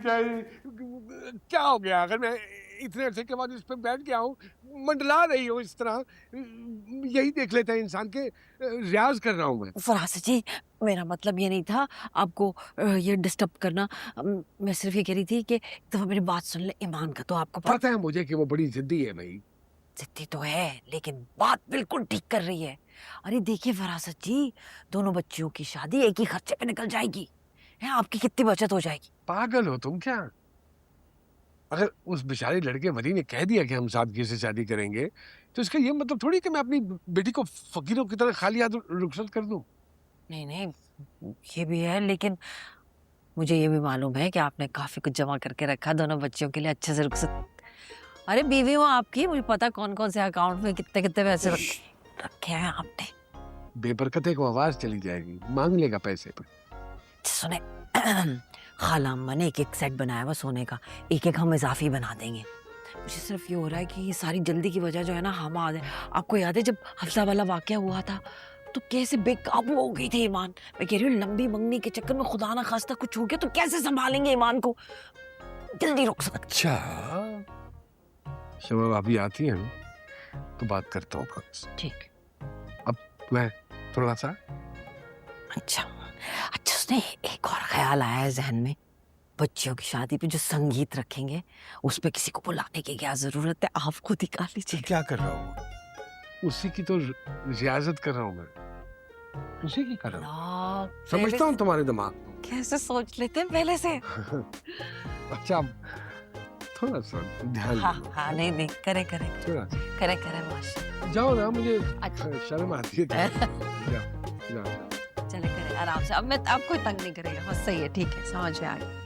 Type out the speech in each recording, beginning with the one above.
क्या क्या हो गया? अगर मैं इतने अरसे के बाद इस पे बैठ गया हूँ, मंडला रही हो इस तरह, यही देख लेता है इंसान के रियाज कर रहा हूँ मैं। फराज जी, मेरा मतलब ये नहीं था आपको ये डिस्टर्ब करना। मैं सिर्फ ये कह रही थी कि एक दफा मेरी बात सुन ले ईमान का, तो आपको पता है मुझे कि वो बड़ी जिद्दी है भाई। जिद्दी तो है, लेकिन बात बिल्कुल ठीक कर रही है। अरे देखिए फरासत जी, दोनों बच्चियों की शादी एक ही खर्चे पे निकल जाएगी है, आपकी कितनी बचत हो जाएगी। पागल हो तुम क्या? अगर उस बेचारे लड़के वली ने कह दिया कि हम सादगी से शादी करेंगे, तो इसका ये मतलब थोड़ी कि मैं अपनी बेटी को फकीरों की तरह खाली हाथ रुखसत कर दूं। नहीं नहीं, ये भी है, लेकिन मुझे ये भी मालूम है कि आपने काफी कुछ जमा करके रखा दोनों बच्चियों के लिए अच्छे से रुखसत। अरे बीवी हूँ आपकी, मुझे पता कौन कौन से अकाउंट में कितने कितने पैसे रखे हैं आपने। बेबरकते को आवाज चली जाएगी, मांग लेगा पैसे पर। सुने खाला अम्मा ने एक एक सेट बनाया हुआ सोने का, एक एक हम इजाफी बना देंगे। मुझे सिर्फ ये हो रहा है कि ये सारी जल्दी की वजह जो है ना हम आ जाए। आपको याद है जब हफ्ता वाला वाकया हुआ था तो कैसे बेकाबू हो गई थी ईमान। मैं कह रही हूँ लंबी मंगनी के चक्कर में खुदा ना खास्ता कुछ हो गया तो कैसे संभालेंगे ईमान को। जल्दी रुक सकते। अच्छा, शमा भाभी आती है तो बात करता हूँ आपसे। ठीक। अब मैं थोड़ा सा अच्छा अच्छा, उसने एक और ख्याल आया है जहन में। बच्चियों की शादी पे जो संगीत रखेंगे उस पे किसी को बुलाने की क्या जरूरत है, आप खुद ही कर लीजिए। क्या कर रहा हूँ? उसी की तो रियाजत कर रहा हूँ मैं, उसी की कर रहा हूँ। समझता हूँ तुम्हारे दिमाग को। कैसे सोच लेते हैं पहले से। अच्छा, थोड़ा सा ध्यान हाँ दो। हाँ, नहीं नहीं, करे करे थोड़ा सा करे करे माशा। जाओ ना, मुझे अच्छा। शर्म आती है। जाओ जाओ। चले करे आराम से, अब मैं आपको तंग नहीं करेगा, बस सही है, ठीक है, समझ में आ गया।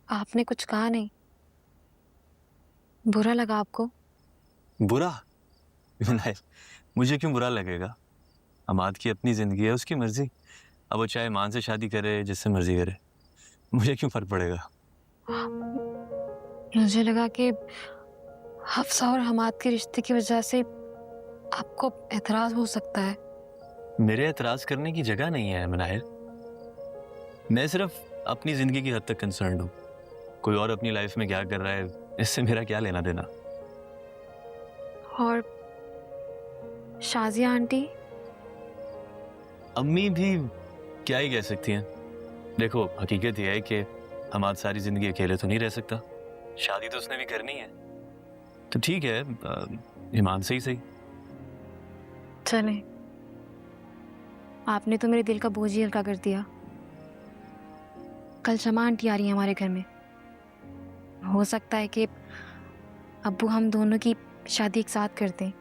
आपने कुछ कहा नहीं? बुरा लगा आपको? बुरा? विनायक, मुझे क्यों बुरा लगेगा? अमाद की अपनी जिंदगी है, उसकी मर्जी। अब वो चाहे मान से शादी करे, जिससे मर्जी करे, मुझे क्यों फर्क पड़ेगा? मुझे लगा कि हफ्सा और हमाद के रिश्ते की वजह से आपको एतराज हो सकता है। मेरे एतराज करने की जगह नहीं है मनाहिर। मैं सिर्फ अपनी जिंदगी की हद तक कंसर्न हूँ। कोई और अपनी लाइफ में क्या कर रहा है, इससे मेरा क्या लेना देना। और शाजिया आंटी? अम्मी भी क्या ही कह सकती हैं। देखो, हकीकत यह है कि हमाद सारी जिंदगी अकेले तो नहीं रह सकता। शादी तो उसने भी करनी है, तो ठीक है, ईमान से ही सही। चलें, आपने तो मेरे दिल का बोझ ही हल्का कर दिया। कल शमा आंटी आ रही है हमारे घर में। हो सकता है कि अब्बू हम दोनों की शादी एक साथ कर दें।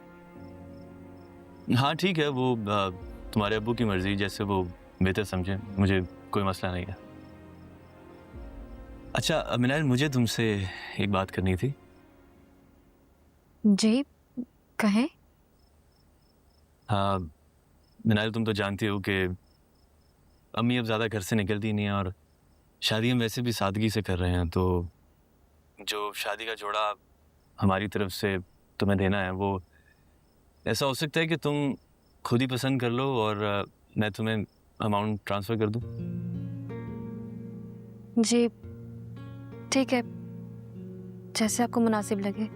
हाँ ठीक है, वो तुम्हारे अब्बू की मर्जी, जैसे वो बेहतर समझे, मुझे कोई मसला नहीं है। अच्छा मिनाल, मुझे तुमसे एक बात करनी थी। जी कहें। हाँ मिनाल, तुम तो जानती हो कि अम्मी अब ज़्यादा घर से निकलती नहीं है और शादी हम वैसे भी सादगी से कर रहे हैं, तो जो शादी का जोड़ा हमारी तरफ से तुम्हें देना है वो ऐसा हो सकता है कि तुम खुद ही पसंद कर लो और मैं तुम्हें अमाउंट ट्रांसफ़र कर दूँ। जी ठीक है, जैसे आपको मुनासिब लगे।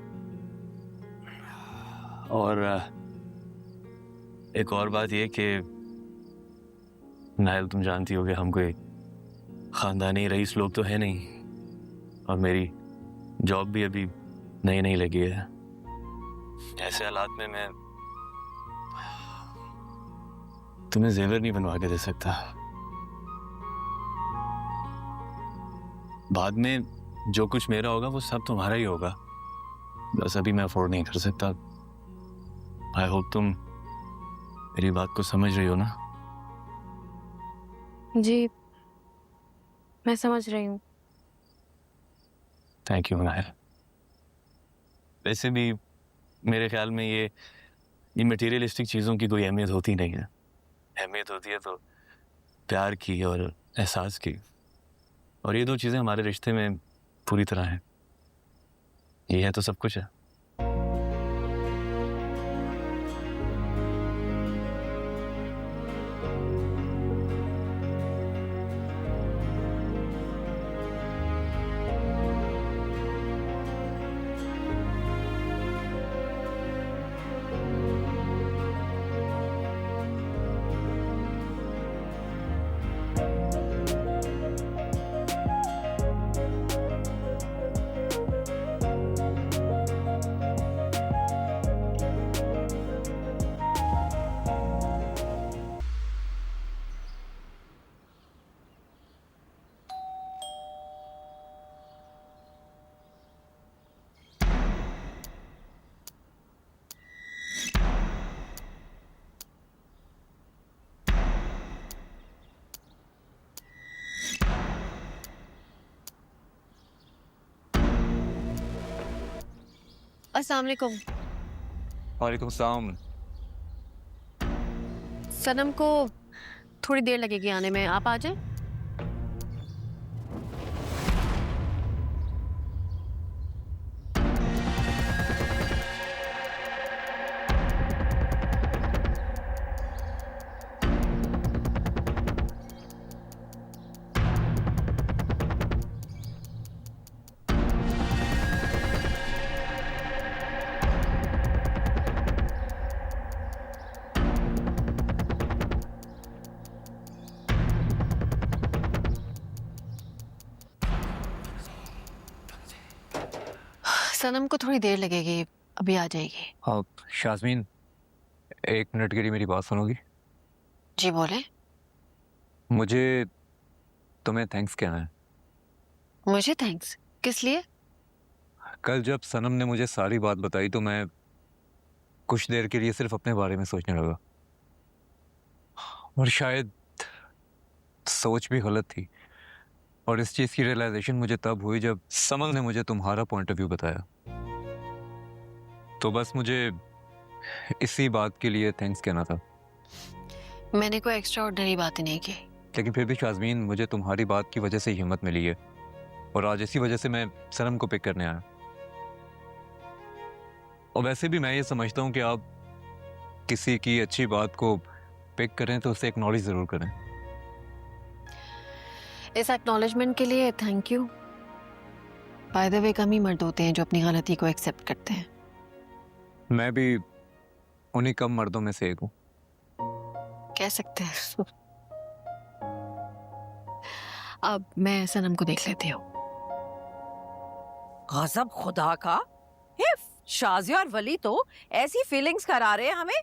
और एक और बात ये कि नायल, तुम जानती हो कि हम कोई ख़ानदानी रईस लोग तो है नहीं, और मेरी जॉब भी अभी नई नई लगी है। ऐसे हालात में मैं तुम्हें जेवर नहीं बनवा के दे सकता। बाद में जो कुछ मेरा होगा वो सब तुम्हारा ही होगा, बस अभी मैं अफोर्ड नहीं कर सकता। आई होप तुम मेरी बात को समझ रही हो ना? जी मैं समझ रही हूँ। Thank you Nair. वैसे भी मेरे ख्याल में ये मटेरियलिस्टिक चीज़ों की कोई अहमियत होती नहीं है। अहमियत होती है तो प्यार की और एहसास की, और ये दो चीज़ें हमारे रिश्ते में पूरी तरह हैं। ये है तो सब कुछ है। अस्सलाम वालेकुम। वालेकुम सलाम। सनम को थोड़ी देर लगेगी आने में, आप आ जाएं। सनम को थोड़ी देर लगेगी, अभी आ जाएगी। आप शाज़मीन, 1 मिनट के लिए मेरी बात सुनोगी? जी बोले। मुझे तुम्हें थैंक्स कहना है। मुझे थैंक्स? किस लिए? कल जब सनम ने मुझे सारी बात बताई तो मैं कुछ देर के लिए सिर्फ अपने बारे में सोचने लगा, और शायद सोच भी गलत थी। और इस चीज़ की रियलाइजेशन मुझे तब हुई जब सनम ने मुझे तुम्हारा पॉइंट ऑफ व्यू बताया। तो बस मुझे इसी बात के लिए थैंक्स कहना था। मैंने कोई एक्स्ट्रा ऑर्डिनरी बातें नहीं की। लेकिन फिर भी शाज़मीन, मुझे तुम्हारी बात की वजह से हिम्मत मिली है, और आज इसी वजह से मैं सनम को पिक करने आया। और वैसे भी मैं ये समझता हूँ कि आप किसी की अच्छी बात को पिक करें तो उसे एक्नॉलेज ज़रूर करें। इस एक्नॉलेजमेंट के लिए thank you. By the way, कम ही मर्द होते हैं जो अपनी गलती को एक्सेप्ट करते हैं। मैं भी उन्हीं कम मर्दों में से एक हूँ। कह सकते हैं। अब मैं सनम को देख लेती हूँ। गजब खुदा का। ये शाजी और वली तो ऐसी फीलिंग्स करा रहे हैं हमें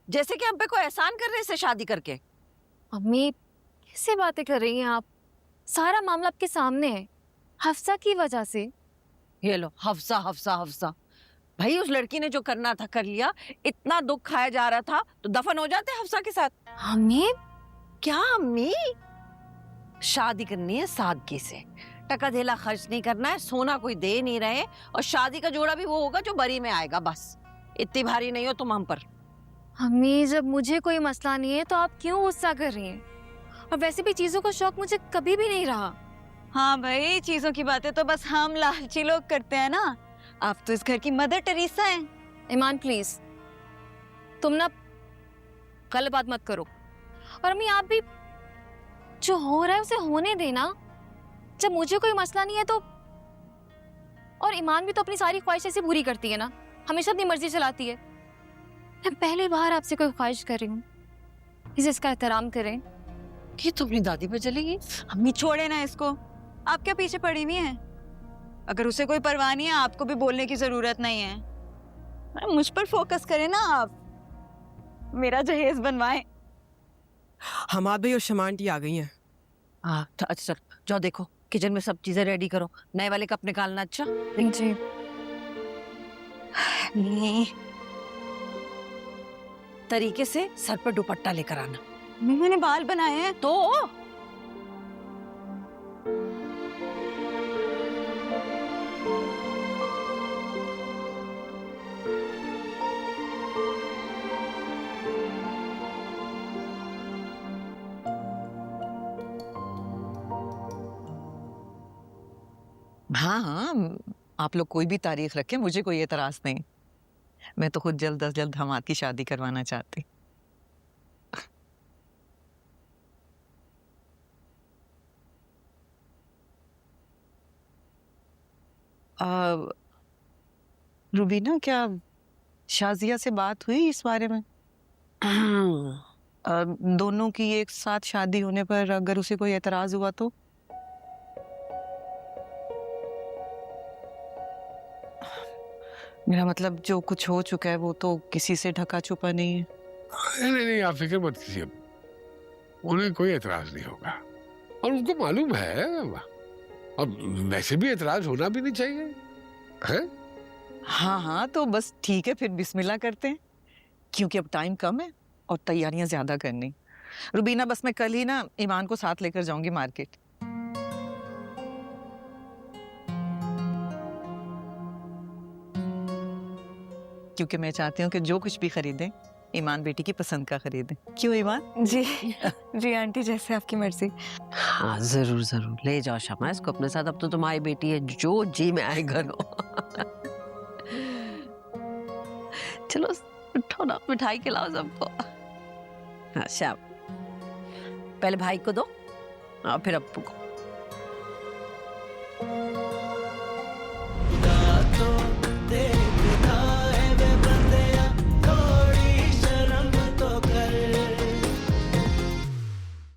जैसे कि हम पे कोई एहसान कर रहे हैं इससे शादी करके। अम्मी कैसे बातें कर रही हैं आप? सारा मामला आपके सामने है, हफ्सा की वजह से। ये लो, हफ्सा हफ्सा हफ्सा। भाई उस लड़की ने जो करना था कर लिया। इतना दुख खाया जा रहा था तो दफन हो जाते हफ्सा के साथ। अम्मी क्या अम्मी? शादी करनी है सादगी से, टका धेला खर्च नहीं करना है, सोना कोई दे नहीं रहे, और शादी का जोड़ा भी वो होगा जो बरी में आएगा। बस इतनी भारी नहीं हो तुम हम पर। अम्मी, जब मुझे कोई मसला नहीं है तो आप क्यों गुस्सा कर रही हैं? और वैसे भी चीजों का शौक मुझे कभी भी नहीं रहा। हाँ भाई, चीजों की बातें तो बस हम लालची लोग करते हैं ना। आप तो इस घर की मदर टेरेसा हैं। ईमान प्लीज, तुम ना गलत बात मत करो। और अम्मी आप भी, जो हो रहा है उसे होने देना। जब मुझे कोई मसला नहीं है तो, और ईमान भी तो अपनी सारी ख्वाहिश ऐसे पूरी करती है ना, हमेशा अपनी मर्जी चलाती है। मैं पहली बार आपसे कोई ख्वाहिश कर रही हूँ, इसे इसका एहतराम करें। ये तो अपनी दादी पे चलेगी। अम्मी छोड़े ना इसको, आप क्या पीछे पड़ी हुई हैं? अगर उसे कोई परवाह नहीं है, आपको भी बोलने की जरूरत नहीं है। मुझ पर फोकस करें ना आप, मेरा जहेज बनवाएं। हमाद भाई और शमा आंटी आ गई हैं। हाँ अच्छा, जाओ देखो किचन में सब चीजें रेडी करो, नए वाले कप निकालना। अच्छा जी। तरीके से सर पर दुपट्टा लेकर आना। मैंने बाल बनाए हैं तो हाँ हाँ, आप लोग कोई भी तारीख रखें, मुझे कोई एतराज नहीं। मैं तो खुद जल्द अज जल्द हमाद की शादी करवाना चाहती। रुबीना, क्या शाजिया से बात हुई इस बारे में? दोनों की एक साथ शादी होने पर अगर उसे कोई एतराज हुआ तो? मेरा मतलब जो कुछ हो चुका है वो तो किसी से ढका छुपा नहीं है। नहीं नहीं, आप फिक्र मत कीजिए, उन्हें कोई एतराज नहीं होगा और उनको मालूम है, और वैसे भी एतराज होना भी नहीं चाहिए है। हाँ हाँ, तो बस ठीक है, फिर बिस्मिल्लाह करते हैं, क्योंकि अब टाइम कम है और तैयारियां ज्यादा करनी। रुबीना, बस मैं कल ही ना ईमान को साथ लेकर जाऊंगी मार्केट। क्योंकि मैं चाहती हूँ कि जो कुछ भी खरीदें ईमान बेटी की पसंद का खरीदें। क्यों ईमान? जी जी आंटी, जैसे आपकी मर्जी। हाँ जरूर जरूर ले जाओ शमा इसको अपने साथ, अब तो तुम्हारी बेटी है, जो जी में आए करो। चलो उठो ना, मिठाई खिलाओ सबको। हाँ श्याम, पहले भाई को दो और फिर अप्पू को।